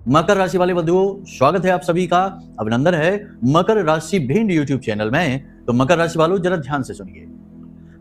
मकर राशि वाले बंधुओं, स्वागत है आप सभी का। अभिनंदन है मकर राशि भिंड यूट्यूब चैनल में। तो मकर राशि वालों, जरा ध्यान से सुनिए।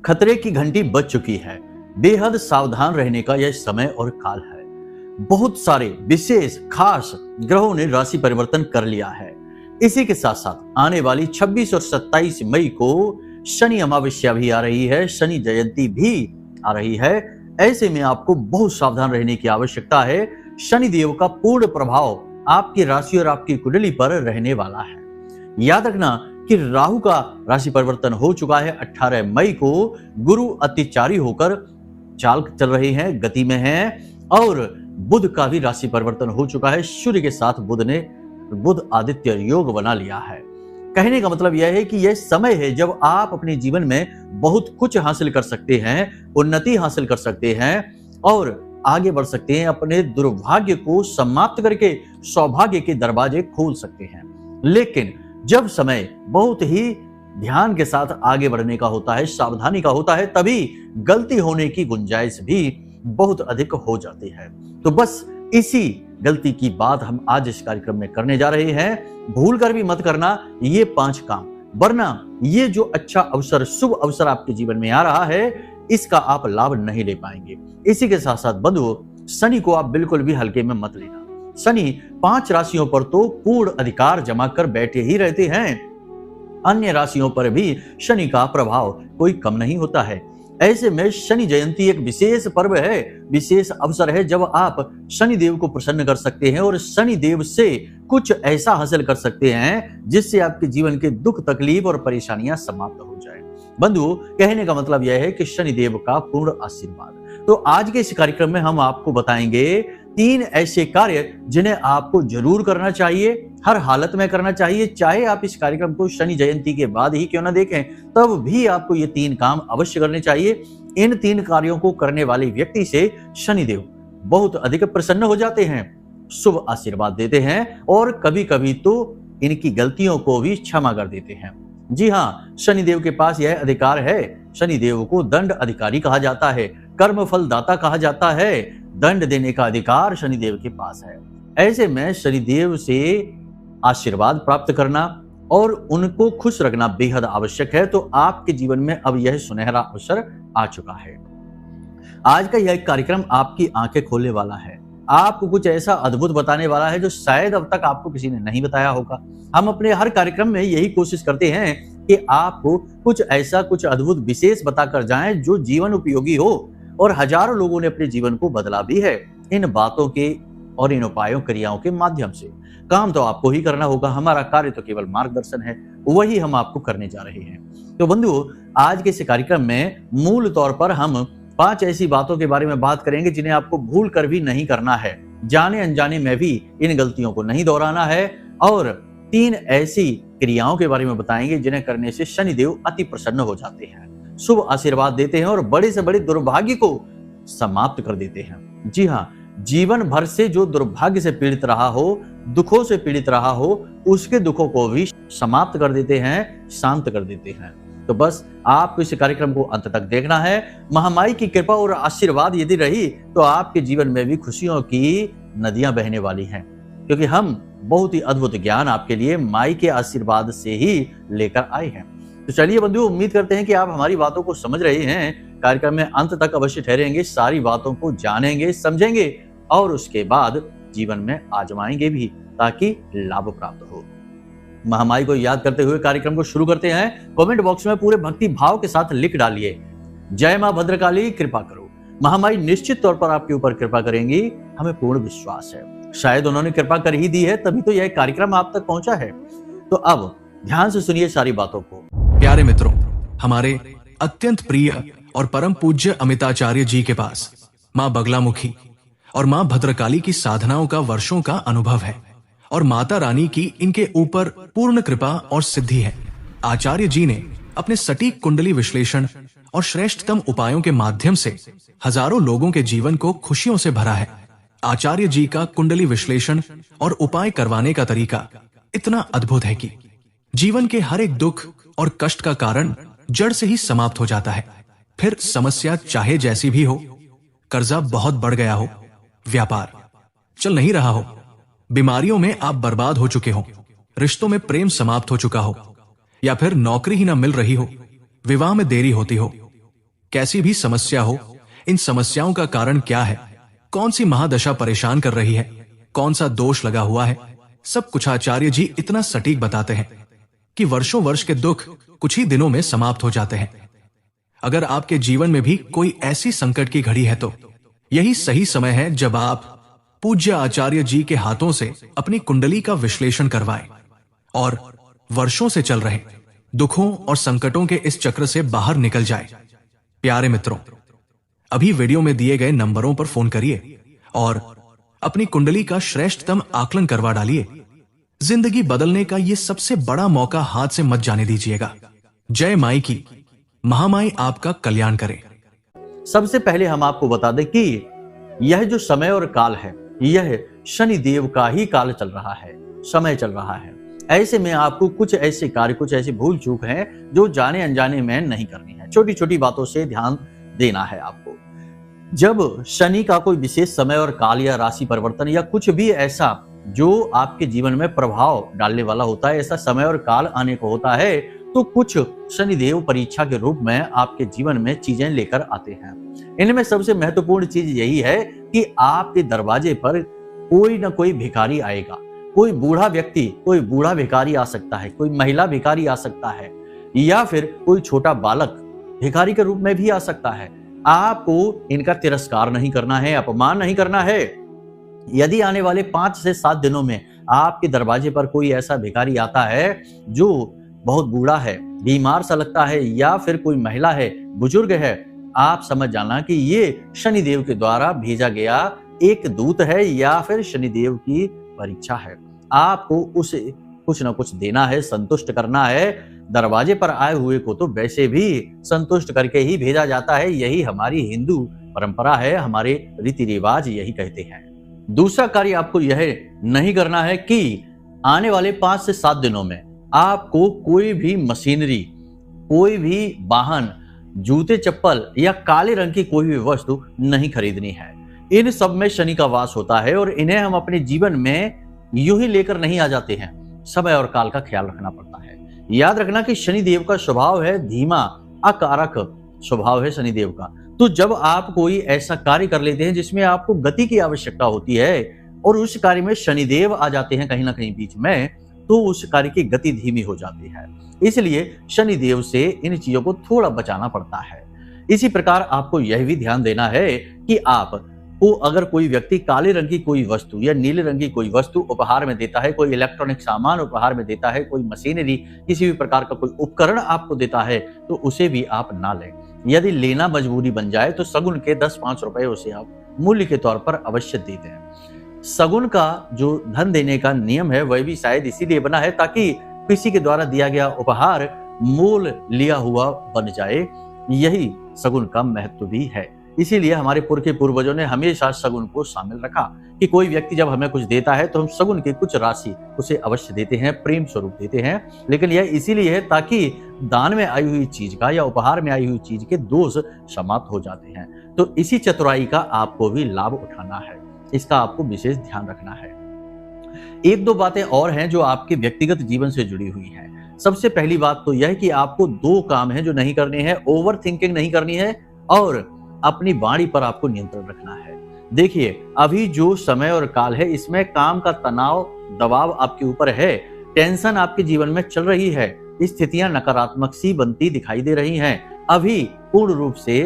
खतरे की घंटी बज चुकी है। बेहद सावधान रहने का यह समय और काल है। बहुत सारे विशेष खास ग्रहों ने राशि परिवर्तन कर लिया है। इसी के साथ साथ आने वाली 26 और 27 मई को शनि अमावस्या भी आ रही है, शनि जयंती भी आ रही है। ऐसे में आपको बहुत सावधान रहने की आवश्यकता है। शनि देव का पूर्ण प्रभाव आपकी राशि और आपकी कुंडली पर रहने वाला है। याद रखना कि राहु का राशि परिवर्तन हो चुका है 18 मई को। गुरु अतिचारी होकर चाल चल रहे हैं, गति में हैं, और बुध का भी राशि परिवर्तन हो चुका है। सूर्य के साथ बुध आदित्य योग बना लिया है। कहने का मतलब यह है कि यह समय है जब आप अपने जीवन में बहुत कुछ हासिल कर सकते हैं, उन्नति हासिल कर सकते हैं और आगे बढ़ सकते हैं। अपने दुर्भाग्य को समाप्त करके सौभाग्य के दरवाजे खोल सकते हैं। लेकिन जब समय बहुत ही ध्यान के साथ आगे बढ़ने का होता है, सावधानी का होता है, तभी गलती होने की गुंजाइश भी बहुत अधिक हो जाती है। तो बस इसी गलती की बात हम आज इस कार्यक्रम में करने जा रहे हैं। भूल कर भी मत करना ये 5 काम, वरना ये जो अच्छा अवसर, शुभ अवसर आपके जीवन में आ रहा है, इसका आप लाभ नहीं ले पाएंगे। इसी के साथ साथ बंधुओं, शनि को आप बिल्कुल भी हल्के में मत लेना। शनि 5 राशियों पर तो पूर्ण अधिकार जमा कर बैठे ही रहते हैं। अन्य राशियों पर भी शनि का प्रभाव कोई कम नहीं होता है। ऐसे में शनि जयंती एक विशेष पर्व है, विशेष अवसर है जब आप शनि देव को प्रसन्न कर सकते हैं और शनि देव से कुछ ऐसा हासिल कर सकते हैं जिससे आपके जीवन के दुख, तकलीफ और परेशानियां समाप्त हो जाए। बंधु, कहने का मतलब यह है कि शनि देव का पूर्ण आशीर्वाद। तो आज के इस कार्यक्रम में हम आपको बताएंगे 3 ऐसे कार्य जिन्हें आपको जरूर करना चाहिए, हर हालत में करना चाहिए। चाहे आप इस कार्यक्रम को शनि जयंती के बाद ही क्यों ना देखें, तब भी आपको ये 3 काम अवश्य करने चाहिए। इन 3 कार्यों को करने वाले व्यक्ति से शनि देव बहुत अधिक प्रसन्न हो जाते हैं, शुभ आशीर्वाद देते हैं और कभी कभी तो इनकी गलतियों को भी क्षमा कर देते हैं। जी हाँ, शनिदेव के पास यह अधिकार है। शनिदेव को दंड अधिकारी कहा जाता है, कर्म फल दाता कहा जाता है। दंड देने का अधिकार शनिदेव के पास है। ऐसे में शनिदेव से आशीर्वाद प्राप्त करना और उनको खुश रखना बेहद आवश्यक है। तो आपके जीवन में अब यह सुनहरा अवसर आ चुका है। आज का यह कार्यक्रम आपकी आंखें खोलने वाला है, आपको कुछ ऐसा अद्भुत बताने वाला है जो शायद अब तक आपको किसी ने नहीं बताया होगा। हम अपने हर कार्यक्रम में यही कोशिश करते हैं कि आपको कुछ ऐसा, कुछ अद्भुत विशेष बताकर जाएं जो जीवन उपयोगी हो, और हजारों लोगों ने अपने जीवन को बदला भी है इन बातों के और इन उपायों, क्रियाओं के माध्यम से। काम तो आपको ही करना होगा, हमारा कार्य तो केवल मार्गदर्शन है, वही हम आपको करने जा रहे हैं। तो बंधुओं, आज के इस कार्यक्रम में मूल तौर पर हम 5 ऐसी बातों के बारे में बात करेंगे जिन्हें आपको भूल कर भी नहीं करना है, जाने अनजाने में भी इन गलतियों को नहीं दोहराना है, और 3 ऐसी क्रियाओं के बारे में बताएंगे जिन्हें करने से शनिदेव अति प्रसन्न हो जाते हैं, शुभ आशीर्वाद देते हैं और बड़े से बड़े दुर्भाग्य को समाप्त कर देते हैं। जी हाँ, जीवन भर से जो दुर्भाग्य से पीड़ित रहा हो, दुखों से पीड़ित रहा हो, उसके दुखों को भी समाप्त कर देते हैं, शांत कर देते हैं। तो बस आपको इस कार्यक्रम को अंत तक देखना है। महामाई की कृपा और आशीर्वाद यदि रही तो आपके जीवन में भी खुशियों की नदियां बहने वाली हैं, क्योंकि हम बहुत ही अद्भुत ज्ञान आपके लिए माई के आशीर्वाद से ही लेकर आए हैं। तो चलिए बंधुओं, उम्मीद करते हैं कि आप हमारी बातों को समझ रहे हैं। कार्यक्रम में अंत तक अवश्य ठहरेंगे, सारी बातों को जानेंगे, समझेंगे और उसके बाद जीवन में आजमाएंगे भी, ताकि लाभ प्राप्त हो। महामाई को याद करते हुए कार्यक्रम को शुरू करते हैं। कमेंट बॉक्स में पूरे भक्ति भाव के साथ लिख डालिए, जय मां भद्रकाली कृपा करो। महामाई निश्चित तौर पर आपके ऊपर कृपा करेंगी, हमें पूर्ण विश्वास है। शायद उन्होंने कृपा कर ही दी है, तभी तो यह कार्यक्रम आप तक पहुंचा है। तो अब ध्यान से सुनिए सारी बातों को। प्यारे मित्रों, हमारे अत्यंत प्रिय और परम पूज्य अमिताचार्य जी के पास मां बगलामुखी और मां भद्रकाली की साधनाओं का वर्षों का अनुभव है और माता रानी की इनके ऊपर पूर्ण कृपा और सिद्धि है। आचार्य जी ने अपने सटीक कुंडली विश्लेषण और श्रेष्ठतम उपायों के माध्यम से हजारों लोगों के जीवन को खुशियों से भरा है। आचार्य जी का कुंडली विश्लेषण और उपाय करवाने का तरीका इतना अद्भुत है कि जीवन के हर एक दुख और कष्ट का कारण जड़ से ही समाप्त हो जाता है। फिर समस्या चाहे जैसी भी हो, कर्जा बहुत बढ़ गया हो, व्यापार चल नहीं रहा हो, बीमारियों में आप बर्बाद हो चुके हो, रिश्तों में प्रेम समाप्त हो चुका हो, या फिर नौकरी ही ना मिल रही हो, विवाह में देरी होती हो, कैसी भी समस्या हो, इन समस्याओं का कारण क्या है, कौन सी महादशा परेशान कर रही है, कौन सा दोष लगा हुआ है, सब कुछ आचार्य जी इतना सटीक बताते हैं कि वर्षों वर्ष के दुख कुछ ही दिनों में समाप्त हो जाते हैं। अगर आपके जीवन में भी कोई ऐसी संकट की घड़ी है तो यही सही समय है जब आप पूज्य आचार्य जी के हाथों से अपनी कुंडली का विश्लेषण करवाएं और वर्षों से चल रहे दुखों और संकटों के इस चक्र से बाहर निकल जाए। प्यारे मित्रों, अभी वीडियो में दिए गए नंबरों पर फोन करिए और अपनी कुंडली का श्रेष्ठतम आकलन करवा डालिए। जिंदगी बदलने का यह सबसे बड़ा मौका हाथ से मत जाने दीजिएगा। जय माई की, महामाई आपका कल्याण करे। सबसे पहले हम आपको बता दें कि यह जो समय और काल है, यह शनि देव का ही काल चल रहा है, समय चल रहा है। ऐसे में आपको कुछ ऐसे कार्य, कुछ ऐसी भूल चूक है जो जाने अनजाने में नहीं करनी है। छोटी छोटी बातों से ध्यान देना है आपको। जब शनि का कोई विशेष समय और काल या राशि परिवर्तन या कुछ भी ऐसा जो आपके जीवन में प्रभाव डालने वाला होता है, ऐसा समय और काल आने को होता है, तो कुछ शनिदेव परीक्षा के रूप में आपके जीवन में चीजें लेकर आते हैं। इनमें सबसे महत्वपूर्ण चीज यही है कि आपके दरवाजे पर कोई ना कोई भिखारी आएगा। कोई बूढ़ा व्यक्ति, कोई बूढ़ा भिखारी आ सकता है, कोई महिला भिखारी आ सकता है, या फिर कोई छोटा बालक भिखारी के रूप में भी आ सकता है। आपको इनका तिरस्कार नहीं करना है, अपमान नहीं करना है। यदि आने वाले 5 से 7 दिनों में आपके दरवाजे पर कोई ऐसा भिखारी आता है जो बहुत बूढ़ा है, बीमार सा लगता है, या फिर कोई महिला है, बुजुर्ग है, आप समझ जाना कि ये शनिदेव के द्वारा भेजा गया एक दूत है या फिर शनिदेव की परीक्षा है। आपको उसे कुछ ना कुछ देना है, संतुष्ट करना है। दरवाजे पर आए हुए को तो वैसे भी संतुष्ट करके ही भेजा जाता है। यही हमारी हिंदू परंपरा है, हमारे रीति रिवाज यही कहते हैं। दूसरा कार्य आपको यह नहीं करना है कि आने वाले 5 से 7 दिनों में आपको कोई भी मशीनरी, कोई भी वाहन, जूते चप्पल या काले रंग की कोई भी वस्तु नहीं खरीदनी है। इन सब में शनि का वास होता है और इन्हें हम अपने जीवन में यूं ही लेकर नहीं आ जाते हैं। समय और काल का ख्याल रखना पड़ता है। याद रखना कि शनिदेव का स्वभाव है धीमा, अकारक स्वभाव है शनिदेव का। तो जब आप कोई ऐसा कार्य कर लेते हैं जिसमें आपको गति की आवश्यकता होती है और उस कार्य में शनिदेव आ जाते हैं कहीं ना कहीं बीच में, तो उस कार्य की गति धीमी हो जाती है। इसलिए शनिदेव से इन चीजों को थोड़ा बचाना पड़ता है। इसी प्रकार आपको यह भी ध्यान देना है कि आपको अगर कोई व्यक्ति काले रंग की कोई वस्तु या नीले रंग की कोई वस्तु उपहार में देता है, कोई इलेक्ट्रॉनिक सामान उपहार में देता है, कोई मशीनरी, किसी भी प्रकार का कोई उपकरण आपको देता है, तो उसे भी आप ना लें। यदि लेना मजबूरी बन जाए तो सगुन के 10-5 रुपए उसे आप मूल्य के तौर पर अवश्य दे दें। सगुन का जो धन देने का नियम है वह भी शायद इसीलिए बना है ताकि किसी के द्वारा दिया गया उपहार मोल लिया हुआ बन जाए। यही सगुन का महत्व भी है। इसीलिए हमारे पूर्वजों ने हमेशा सगुन को शामिल रखा कि कोई व्यक्ति जब हमें कुछ देता है तो हम सगुन की कुछ राशि उसे अवश्य देते हैं, प्रेम स्वरूप देते हैं। लेकिन यह इसीलिए है ताकि दान में आई हुई चीज का या उपहार में आई हुई चीज के दोष समाप्त हो जाते हैं। तो इसी चतुराई का आपको भी लाभ उठाना है, इसका आपको विशेष ध्यान रखना है। 1-2 बातें और हैं जो आपके व्यक्तिगत जीवन से जुड़ी हुई हैं। सबसे पहली बात तो यह है कि आपको 2 काम हैं जो नहीं करने हैं। ओवर थिंकिंग नहीं करनी है और अपनी वाणी पर आपको नियंत्रण रखना है। देखिए, अभी जो समय और काल है इसमें काम का तनाव, दबाव आपके ऊपर है, टेंशन आपके जीवन में चल रही है, स्थितियां नकारात्मक सी बनती दिखाई दे रही हैं। अभी पूर्ण रूप से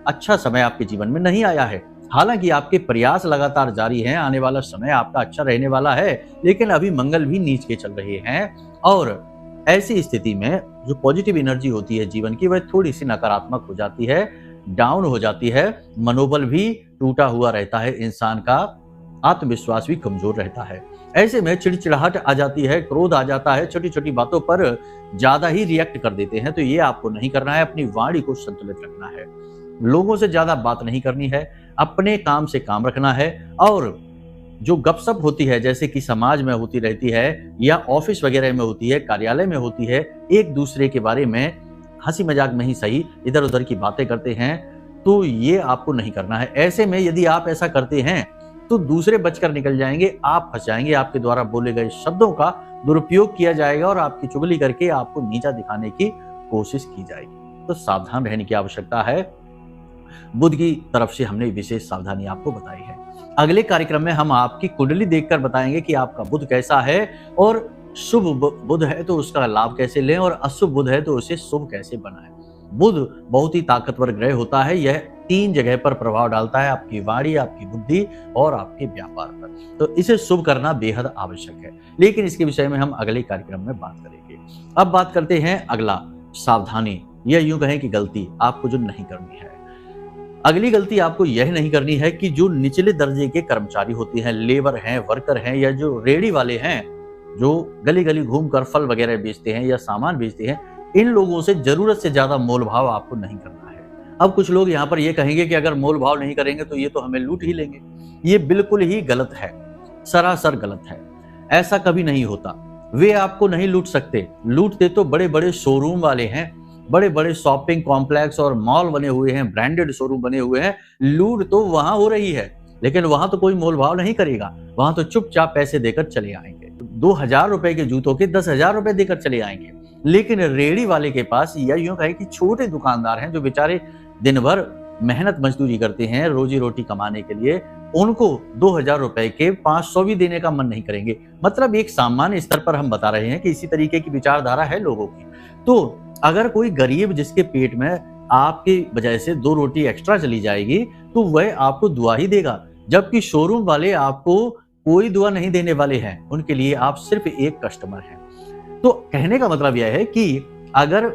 अच्छा समय आपके जीवन में नहीं आया है। हालांकि आपके प्रयास लगातार जारी हैं, आने वाला समय आपका अच्छा रहने वाला है, लेकिन अभी मंगल भी नीच के चल रहे हैं और ऐसी स्थिति में जो पॉजिटिव एनर्जी होती है जीवन की वह थोड़ी सी नकारात्मक हो जाती है, डाउन हो जाती है, मनोबल भी टूटा हुआ रहता है, इंसान का आत्मविश्वास भी कमजोर रहता है। ऐसे में चिड़चिड़ाहट आ जाती है, क्रोध आ जाता है, छोटी छोटी बातों पर ज्यादा ही रिएक्ट कर देते हैं। तो ये आपको नहीं करना है। अपनी वाणी को संतुलित रखना है, लोगों से ज्यादा बात नहीं करनी है, अपने काम से काम रखना है। और जो गपशप होती है जैसे कि समाज में होती रहती है या ऑफिस वगैरह में होती है, कार्यालय में होती है, एक दूसरे के बारे में हंसी मजाक में ही सही इधर उधर की बातें करते हैं, तो ये आपको नहीं करना है। ऐसे में यदि आप ऐसा करते हैं तो दूसरे बचकर निकल जाएंगे, आप फंस जाएंगे। आपके द्वारा बोले गए शब्दों का दुरुपयोग किया जाएगा और आपकी चुगली करके आपको नीचा दिखाने की कोशिश की जाएगी। तो सावधान रहने की आवश्यकता है। बुध की तरफ से हमने विशेष सावधानी आपको बताई है। अगले कार्यक्रम में हम आपकी कुंडली देखकर बताएंगे कि आपका बुध कैसा है और शुभ बुध है तो उसका लाभ कैसे लें और अशुभ बुध है तो उसे शुभ कैसे बनाएं। बुध बहुत ही ताकतवर ग्रह होता है। यह 3 जगह पर प्रभाव डालता है, आपकी वाणी, आपकी बुद्धि और आपके व्यापार पर। तो इसे शुभ करना बेहद आवश्यक है, लेकिन इसके विषय में हम अगले कार्यक्रम में बात करेंगे। अब बात करते हैं अगला सावधानी, या यूं कहें कि गलती आपको जो नहीं करनी है। अगली गलती आपको यह नहीं करनी है कि जो निचले दर्जे के कर्मचारी होते हैं, लेबर हैं, वर्कर हैं, या जो रेडी वाले हैं, जो गली गली घूमकर फल वगैरह बेचते हैं या सामान बेचते हैं, इन लोगों से जरूरत से ज्यादा मोल भाव आपको नहीं करना है। अब कुछ लोग यहाँ पर ये कहेंगे कि अगर मोल भाव नहीं करेंगे तो ये तो हमें लूट ही लेंगे। ये बिल्कुल ही गलत है, सरासर गलत है। ऐसा कभी नहीं होता। वे आपको नहीं लूट सकते। लूटते तो बड़े बड़े शोरूम वाले हैं, बड़े बड़े शॉपिंग कॉम्प्लेक्स और मॉल बने हुए हैं, ब्रांडेड शोरूम बने हुए हैं। लूट तो वहां हो रही है, लेकिन वहां तो कोई मोल भाव नहीं करेगा। वहां तो चुपचाप पैसे देकर चले आएंगे। 2000 रुपए के जूतों के 10,000 रुपए देकर चले आएंगे। लेकिन रेडी वाले के पास, या यूं कहें कि छोटे दुकानदार हैं जो बेचारे दिन भर मेहनत मजदूरी करते हैं रोजी रोटी कमाने के लिए, उनको 2000 रुपए के 500 भी देने का मन नहीं करेंगे। मतलब एक सामान्य स्तर पर हम बता रहे हैं कि इसी तरीके की विचारधारा है लोगों की। तो अगर कोई गरीब जिसके पेट में आपकी वजह से 2 रोटी एक्स्ट्रा चली जाएगी तो वह आपको दुआ ही देगा, जबकि शोरूम वाले आपको कोई दुआ नहीं देने वाले हैं। उनके लिए आप सिर्फ एक कस्टमर हैं। तो कहने का मतलब यह है कि अगर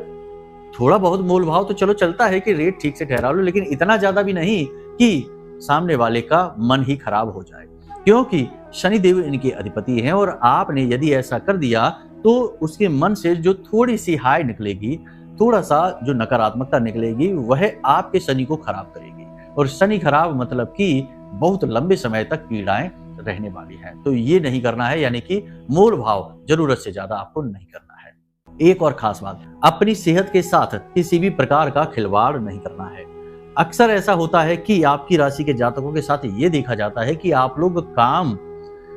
थोड़ा बहुत मोल भाव तो चलो चलता है कि रेट ठीक से ठहरा लो, लेकिन इतना ज्यादा भी नहीं कि सामने वाले का मन ही खराब हो जाए, क्योंकि शनिदेव इनके अधिपति हैं और आपने यदि ऐसा कर दिया तो उसके मन से जो थोड़ी सी हाई निकलेगी, थोड़ा सा जो नकारात्मकता निकलेगी, वह आपके शनि को खराब करेगी। और शनि खराब मतलब कि बहुत लंबे समय तक पीड़ाएं रहने वाली है। तो ये नहीं करना है, यानी कि मोल भाव जरूरत से ज्यादा आपको नहीं करना है। एक और खास बात, अपनी सेहत के साथ किसी भी प्रकार का खिलवाड़ नहीं करना है। अक्सर ऐसा होता है कि आपकी राशि के जातकों के साथ ये देखा जाता है कि आप लोग काम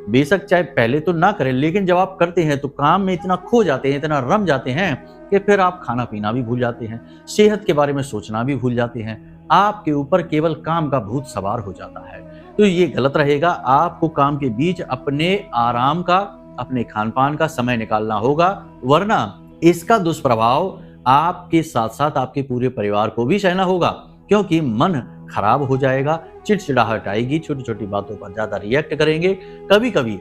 बेशक चाहे पहले तो ना करें, लेकिन जब आप करते हैं तो काम में इतना खो जाते हैं, इतना रम जाते हैं कि फिर आप खाना पीना भी भूल जाते हैं, सेहत के बारे में सोचना भी भूल जाते हैं। आपके ऊपर केवल काम का भूत सवार हो जाता है। तो ये गलत रहेगा। आपको काम के बीच अपने आराम का, अपने खान पान का समय निकालना होगा, वरना इसका दुष्प्रभाव आपके साथ साथ आपके पूरे परिवार को भी सहना होगा, क्योंकि मन खराब हो जाएगा, चिड़चिड़ाहट आएगी, छोटी छोटी बातों पर ज्यादा रिएक्ट करेंगे, कभी कभी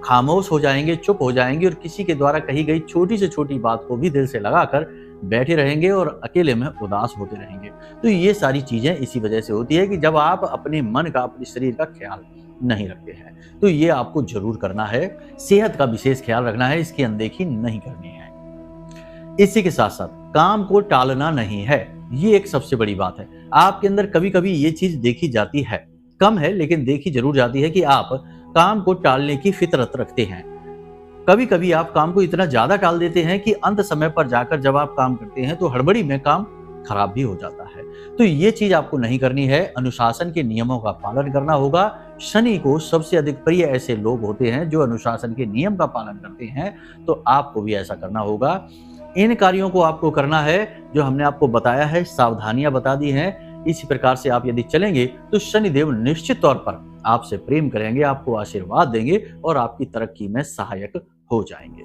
खामोश हो जाएंगे, चुप हो जाएंगे और किसी के द्वारा कही गई छोटी से छोटी बात को भी दिल से लगाकर बैठे रहेंगे और अकेले में उदास होते रहेंगे। तो ये सारी चीजें इसी वजह से होती है कि जब आप अपने मन का, अपने शरीर का ख्याल नहीं रखते हैं। तो ये आपको जरूर करना है। सेहत का विशेष ख्याल रखना है, इसकी अनदेखी नहीं करनी है। इसी के साथ साथ काम को टालना नहीं है, ये एक सबसे बड़ी बात है। आपके अंदर कभी कभी ये चीज देखी जाती है, कम है लेकिन देखी जरूर जाती है कि आप काम को टालने की फितरत रखते हैं। कभी कभी आप काम को इतना ज्यादा टाल देते हैं कि अंत समय पर जाकर जब आप काम करते हैं तो हड़बड़ी में काम खराब भी हो जाता है। तो ये चीज आपको नहीं करनी है। अनुशासन के नियमों का पालन करना होगा। शनि को सबसे अधिक प्रिय ऐसे लोग होते हैं जो अनुशासन के नियम का पालन करते हैं, तो आपको भी ऐसा करना होगा। इन कार्यों को आपको करना है जो हमने आपको बताया है, सावधानियां बता दी हैं। इसी प्रकार से आप यदि चलेंगे तो शनिदेव निश्चित तौर पर आपसे प्रेम करेंगे, आपको आशीर्वाद देंगे और आपकी तरक्की में सहायक हो जाएंगे।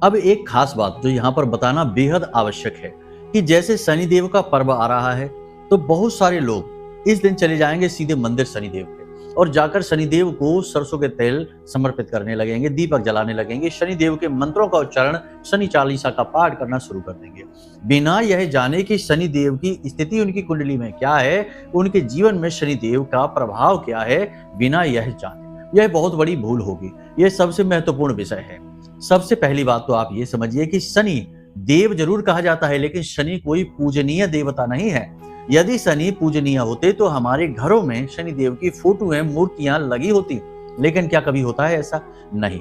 अब एक खास बात जो यहाँ पर बताना बेहद आवश्यक है कि जैसे शनिदेव का पर्व आ रहा है तो बहुत सारे लोग इस दिन चले जाएंगे सीधे मंदिर शनिदेव के और जाकर शनिदेव को सरसों के तेल समर्पित करने लगेंगे, दीपक जलाने लगेंगे, शनिदेव के मंत्रों का उच्चारण, शनि चालीसा का पाठ करना शुरू कर देंगे, बिना यह जाने कि शनिदेव की स्थिति उनकी कुंडली में क्या है, उनके जीवन में शनिदेव का प्रभाव क्या है, बिना यह जाने। यह बहुत बड़ी भूल होगी। यह सबसे महत्वपूर्ण विषय है। सबसे पहली बात तो आप ये समझिए कि शनि देव जरूर कहा जाता है, लेकिन शनि कोई पूजनीय देवता नहीं है। यदि शनि पूजनीय होते तो हमारे घरों में शनिदेव की फोटोएं, मूर्तियां लगी होती, लेकिन क्या कभी होता है ऐसा? नहीं।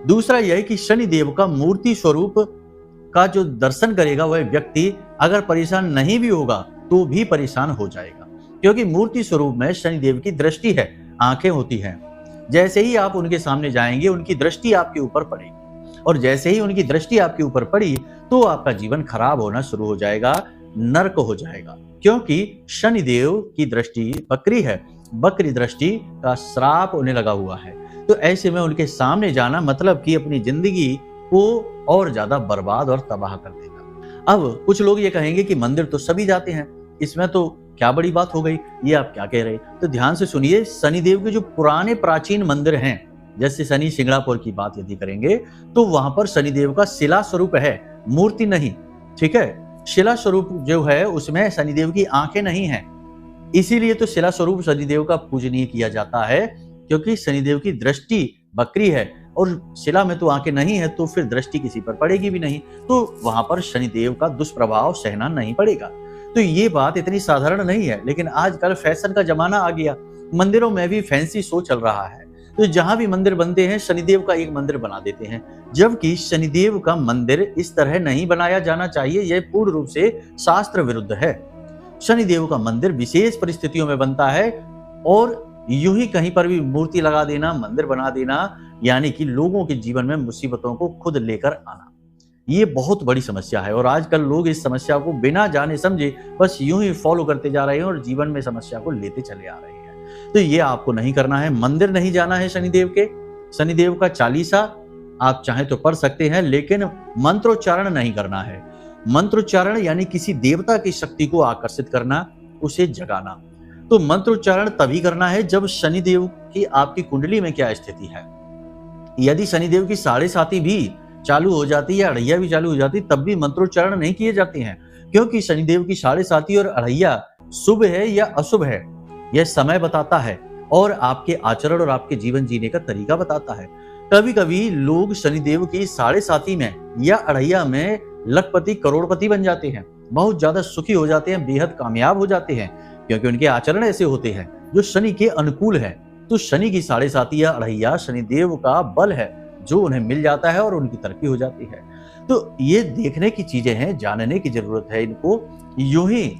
दूसरा यह कि शनिदेव का मूर्ति स्वरूप का जो दर्शन करेगा वह व्यक्ति अगर परेशान नहीं भी होगा तो भी परेशान हो जाएगा, क्योंकि मूर्ति स्वरूप में शनिदेव की दृष्टि है, आंखें होती हैं। जैसे ही आप उनके सामने जाएंगे उनकी दृष्टि आपके ऊपर पड़ेगी, और जैसे ही उनकी दृष्टि आपके ऊपर पड़ी तो आपका जीवन खराब होना शुरू हो जाएगा, नर्क हो जाएगा, क्योंकि शनिदेव की दृष्टि बकरी है, बकरी दृष्टि का श्राप उन्हें लगा हुआ है। तो ऐसे में उनके सामने जाना मतलब कि अपनी जिंदगी को और ज्यादा बर्बाद और तबाह कर देगा। अब कुछ लोग ये कहेंगे कि मंदिर तो सभी जाते हैं, इसमें तो क्या बड़ी बात हो गई, ये आप क्या कह रहे हैं? तो ध्यान से सुनिए, शनिदेव के जो पुराने प्राचीन मंदिर हैं, जैसे शनि सिंगड़ापुर की बात यदि करेंगे तो वहां पर शनिदेव का शिला स्वरूप है, मूर्ति नहीं, ठीक है। शिला स्वरूप जो है उसमें शनिदेव की आंखें नहीं है, इसीलिए तो शिला स्वरूप शनिदेव का पूजनीय किया जाता है, क्योंकि शनिदेव की दृष्टि बकरी है और शिला में तो आंखें नहीं है, तो फिर दृष्टि किसी पर पड़ेगी भी नहीं, तो वहां पर शनिदेव का दुष्प्रभाव सहना नहीं पड़ेगा। तो ये बात इतनी साधारण नहीं है, लेकिन आजकल फैशन का जमाना आ गया, मंदिरों में भी फैंसी शो चल रहा है, तो जहां भी मंदिर बनते हैं शनिदेव का एक मंदिर बना देते हैं, जबकि शनिदेव का मंदिर इस तरह नहीं बनाया जाना चाहिए, यह पूर्ण रूप से शास्त्र विरुद्ध है। शनिदेव का मंदिर विशेष परिस्थितियों में बनता है, और यूं ही कहीं पर भी मूर्ति लगा देना, मंदिर बना देना, यानी कि लोगों के जीवन में मुसीबतों को खुद लेकर आना, ये बहुत बड़ी समस्या है। और आजकल लोग इस समस्या को बिना जाने समझे बस यूं ही फॉलो करते जा रहे हैं और जीवन में समस्या को लेते चले आ रहे हैं। तो ये आपको नहीं करना है, मंदिर नहीं जाना है शनिदेव के। शनिदेव का चालीसा आप चाहें तो पढ़ सकते हैं, लेकिन मंत्रोच्चारण नहीं करना है। मंत्रोच्चारण यानी किसी देवता की शक्ति को आकर्षित करना, उसे जगाना। तो मंत्रोच्चारण तभी करना है जब शनिदेव की आपकी कुंडली में क्या स्थिति है। यदि शनिदेव की 7.5 भी चालू हो जाती है, अढ़ैया भी चालू हो जाती, तब भी मंत्रोच्चारण नहीं किए जाते हैं, क्योंकि शनिदेव की 7.5 और अढ़ैया शुभ है या अशुभ है, यह समय बताता है और आपके आचरण और आपके जीवन जीने का तरीका बताता है। कभी कभी लोग शनिदेव की 7.5 में या अढ़ैया में लखपति करोड़पति बन जाते हैं, बहुत ज्यादा सुखी हो जाते हैं, बेहद कामयाब हो जाते हैं, क्योंकि उनके आचरण ऐसे होते हैं जो शनि के अनुकूल है। तो शनि की 7.5 या अढ़ैया शनिदेव का बल है जो उन्हें मिल जाता है और उनकी तरक्की हो जाती है। तो ये देखने की चीजें हैं, जानने की जरूरत है, इनको यूं ही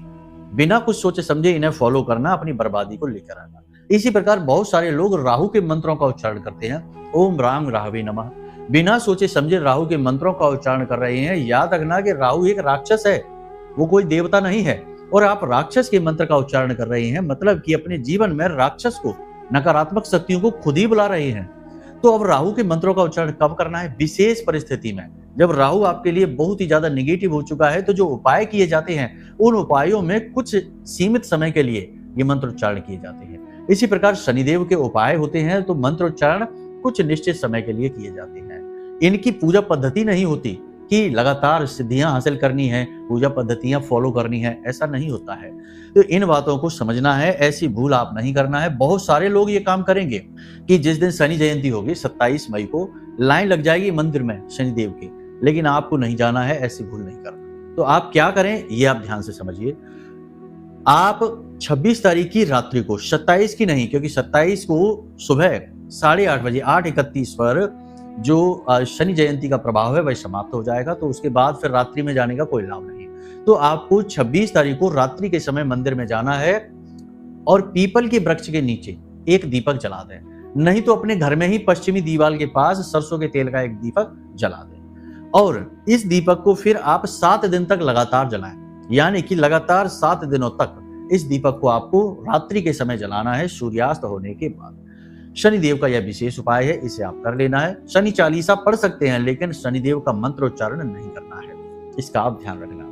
बिना कुछ सोचे समझे इन्हें फॉलो करना अपनी बर्बादी को लेकर आना। इसी प्रकार बहुत सारे लोग राहु के मंत्रों का उच्चारण करते हैं, ओम राम राहवे नमः, बिना सोचे समझे राहु के मंत्रों का उच्चारण कर रहे हैं। याद रखना कि राहु एक राक्षस है, वो कोई देवता नहीं है, और आप राक्षस के मंत्र का उच्चारण कर रहे हैं, मतलब कि अपने जीवन में राक्षस को, नकारात्मक शक्तियों को खुद ही बुला रहे हैं। तो अब राहु के मंत्रों का उच्चारण कब करना है? विशेष परिस्थिति में, जब राहु आपके लिए बहुत ही ज्यादा नेगेटिव हो चुका है, तो जो उपाय किए जाते हैं उन उपायों में कुछ सीमित समय के लिए ये मंत्रोच्चारण किए जाते हैं। इसी प्रकार शनिदेव के उपाय होते हैं, तो मंत्रोच्चारण कुछ निश्चित समय के लिए किए जाते हैं। इनकी पूजा पद्धति नहीं होती कि लगातार सिद्धियां हासिल करनी है, पूजा पद्धतियां फॉलो करनी है, ऐसा नहीं होता है। तो इन बातों को समझना है, ऐसी भूल आप नहीं करना है। बहुत सारे लोग ये काम करेंगे कि जिस दिन शनि जयंती होगी 27 मई को लाइन लग जाएगी मंदिर में शनिदेव की, लेकिन आपको नहीं जाना है, ऐसी भूल नहीं करना। तो आप क्या करें ये आप ध्यान से समझिए। आप 26 तारीख की रात्रि को, 27 की नहीं, क्योंकि 27 को सुबह 8:30 बजे 8:31 पर जो शनि जयंती का प्रभाव है वह समाप्त हो जाएगा, तो उसके बाद फिर रात्रि में जाने का कोई लाभ नहीं। तो आपको 26 तारीख को रात्रि के समय मंदिर में जाना है और पीपल के वृक्ष के नीचे एक दीपक जला दें, नहीं तो अपने घर में ही पश्चिमी दीवार के पास सरसों के तेल का एक दीपक जला दें, और इस दीपक को फिर आप 7 दिन तक लगातार जलाएं, यानी कि लगातार 7 दिनों तक इस दीपक को आपको रात्रि के समय जलाना है, सूर्यास्त होने के बाद। शनिदेव का यह विशेष उपाय है, इसे आप कर लेना है। शनि चालीसा पढ़ सकते हैं, लेकिन शनिदेव का मंत्रोच्चारण नहीं करना है, इसका आप ध्यान रखना।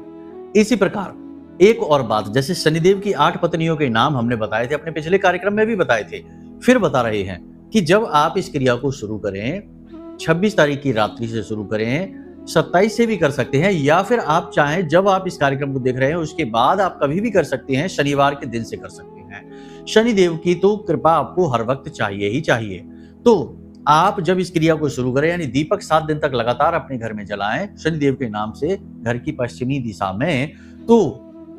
इसी प्रकार एक और बात, जैसे शनिदेव की 8 पत्नियों के नाम हमने बताए थे, अपने पिछले कार्यक्रम में भी बताए थे, फिर बता रहे हैं कि जब आप इस क्रिया को शुरू करें, 26 तारीख की रात्रि से शुरू करें, 27 से भी कर सकते हैं, या फिर आप चाहें जब आप इस कार्यक्रम को देख रहे हैं उसके बाद आप कभी भी कर सकते हैं, शनिवार के दिन से कर सकते हैं। शनिदेव की तो कृपा आपको हर वक्त चाहिए ही चाहिए। तो आप जब इस क्रिया को शुरू करें, यानी दीपक 7 दिन तक लगातार अपने घर में जलाएं शनिदेव के नाम से, घर की पश्चिमी दिशा में, तो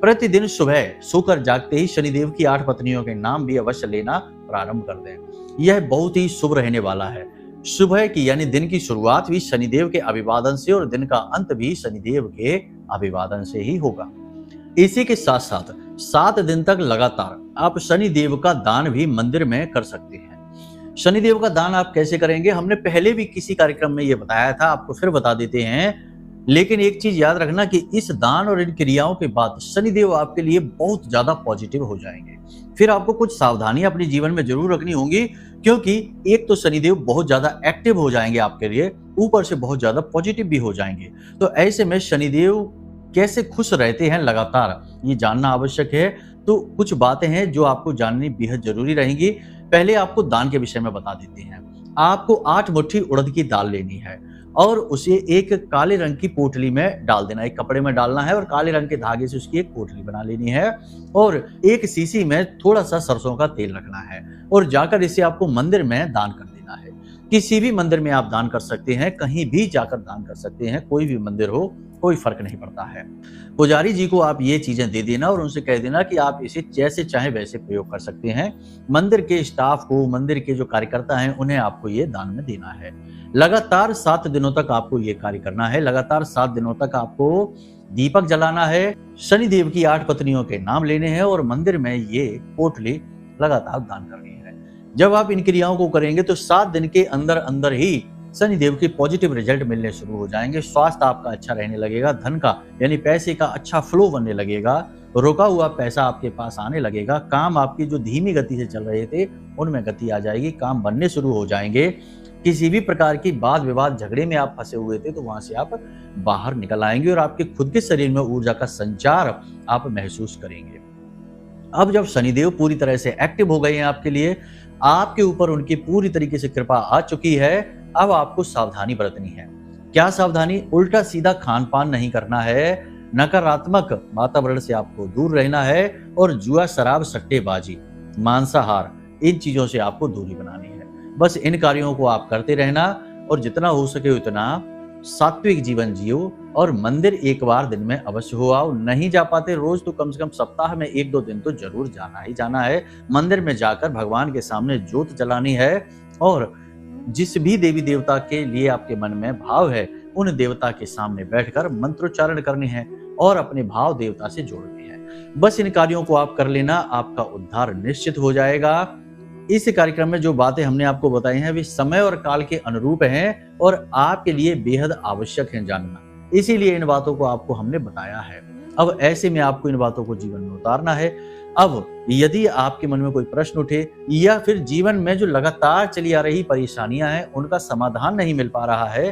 प्रतिदिन सुबह सोकर जागते ही शनिदेव की 8 पत्नियों के नाम भी अवश्य लेना प्रारंभ कर दें। यह बहुत ही शुभ रहने वाला है। सुबह की यानी दिन की शुरुआत भी शनिदेव के अभिवादन से और दिन का अंत भी शनिदेव के अभिवादन से ही होगा। इसी के साथ साथ 7 दिन तक लगातार आप शनिदेव का दान भी मंदिर में कर सकते हैं। शनिदेव का दान आप कैसे करेंगे, हमने पहले भी किसी कार्यक्रम में ये बताया था, आपको फिर बता देते हैं। लेकिन एक चीज याद रखना कि इस दान और इन क्रियाओं के बाद शनिदेव आपके लिए बहुत ज्यादा पॉजिटिव हो जाएंगे। फिर आपको कुछ सावधानी अपने जीवन में जरूर रखनी होंगी, क्योंकि एक तो शनिदेव बहुत ज्यादा एक्टिव हो जाएंगे आपके लिए, ऊपर से बहुत ज्यादा पॉजिटिव भी हो जाएंगे। तो ऐसे में शनिदेव कैसे खुश रहते हैं लगातार, ये जानना आवश्यक है। तो कुछ बातें हैं जो आपको जाननी बेहद जरूरी रहेंगी। पहले आपको दान के विषय में बता देते हैं। आपको 8 मुट्ठी उड़द की दाल लेनी है और उसे एक काले रंग की पोटली में डाल देना, एक कपड़े में डालना है और काले रंग के धागे से उसकी एक पोटली बना लेनी है और एक शीशी में थोड़ा सा सरसों का तेल रखना है और जाकर इसे आपको मंदिर में दान कर देना है। किसी भी मंदिर में आप दान कर सकते हैं, कहीं भी जाकर दान कर सकते हैं, कोई भी मंदिर हो, कोई फर्क नहीं पड़ता है। पुजारी जी को आप ये चीजें दे देना और उनसे कह देना कि आप इसे जैसे चाहे वैसे प्रयोग कर सकते हैं। मंदिर के स्टाफ को, मंदिर के जो कार्यकर्ता हैं, उन्हें आपको ये दान में देना है। लगातार 7 दिनों तक आपको ये कार्य करना है। लगातार 7 दिनों तक आपको दीपक जलाना है, शनिदेव की 8 पत्नियों के नाम लेने हैं और मंदिर में ये पोटली लगातार दान करनी है। जब आप इन क्रियाओं को करेंगे तो 7 दिन के अंदर अंदर ही शनिदेव के पॉजिटिव रिजल्ट मिलने शुरू हो जाएंगे। स्वास्थ्य आपका अच्छा रहने लगेगा, धन का यानी पैसे का अच्छा फ्लो बनने लगेगा, रुका हुआ पैसा आपके पास आने लगेगा, काम आपकी जो धीमी गति से चल रहे थे उनमें गति आ जाएगी, काम बनने शुरू हो जाएंगे। किसी भी प्रकार की वाद विवाद झगड़े में आप फंसे हुए थे तो वहां से आप बाहर निकल आएंगे और आपके खुद के शरीर में ऊर्जा का संचार आप महसूस करेंगे। अब जब शनिदेव पूरी तरह से एक्टिव हो गए हैं आपके लिए, आपके ऊपर उनकी पूरी तरीके से कृपा आ चुकी है, अब आपको सावधानी बरतनी है। क्या सावधानी? उल्टा सीधा खान पान नहीं करना है, नकारात्मक वातावरण से आपको दूर रहना है और जुआ, शराब, सट्टेबाजी, मांसाहार, इन चीजों से आपको दूरी बनानी है। बस इन कार्यों को आप करते रहना और जितना हो सके उतना सात्विक जीवन जियो और मंदिर एक बार दिन में अवश्य हो आओ। नहीं जा पाते रोज तो कम से कम सप्ताह में 1-2 दिन तो जरूर जाना ही जाना है। मंदिर में जाकर भगवान के सामने ज्योत जलानी है और जिस भी देवी देवता के लिए आपके मन में भाव है उन देवता के सामने बैठकर मंत्रोच्चारण करने हैं और अपने भाव देवता से जोड़ने हैं। बस इन कार्यों को आप कर लेना, आपका उद्धार निश्चित हो जाएगा। इस कार्यक्रम में जो बातें हमने आपको बताई हैं वे समय और काल के अनुरूप हैं और आपके लिए बेहद आवश्यक है जानना, इसीलिए इन बातों को आपको हमने बताया है। अब ऐसे में आपको इन बातों को जीवन में उतारना है। अब यदि आपके मन में कोई प्रश्न उठे या फिर जीवन में जो लगातार चली आ रही परेशानियां हैं उनका समाधान नहीं मिल पा रहा है,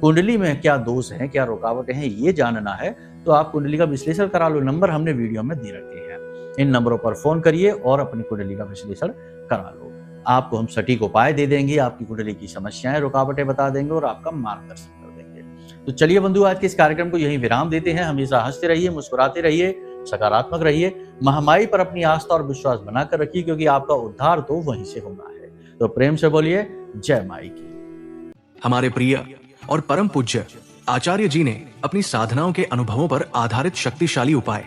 कुंडली में क्या दोष हैं, क्या रुकावटें हैं, ये जानना है तो आप कुंडली का विश्लेषण करा लो। नंबर हमने वीडियो में दे रखे हैं, इन नंबरों पर फोन करिए और अपनी कुंडली का विश्लेषण करा लो। आपको हम सटीक उपाय दे देंगे, आपकी कुंडली की समस्याएं, रुकावटें बता देंगे और आपका मार्गदर्शन कर देंगे। तो चलिए बंधु, आज के इस कार्यक्रम को यहीं विराम देते हैं। हमेशा हंसते रहिए, मुस्कुराते रहिए, सकारात्मक रहिए, महामाई पर अपनी आस्था और विश्वास बनाकर रखिए, क्योंकि आपका उद्धार तो वहीं से होना है। तो प्रेम से बोलिए जय माई की। हमारे प्रिय और परम पूज्य आचार्य जी ने अपनी साधनाओं के अनुभवों पर आधारित शक्तिशाली उपाय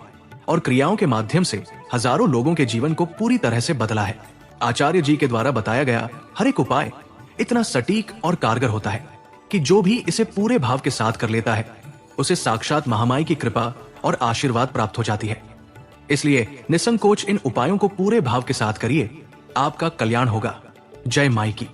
और क्रियाओं के माध्यम से हजारों लोगों के जीवन को पूरी तरह से बदला है। आचार्य जी के द्वारा बताया गया हर एक उपाय इतना सटीक और कारगर होता है कि जो भी इसे पूरे भाव के साथ कर लेता है उसे साक्षात महामाई की कृपा और आशीर्वाद प्राप्त हो जाती है। इसलिए निसंकोच इन उपायों को पूरे भाव के साथ करिए, आपका कल्याण होगा। जय माई की।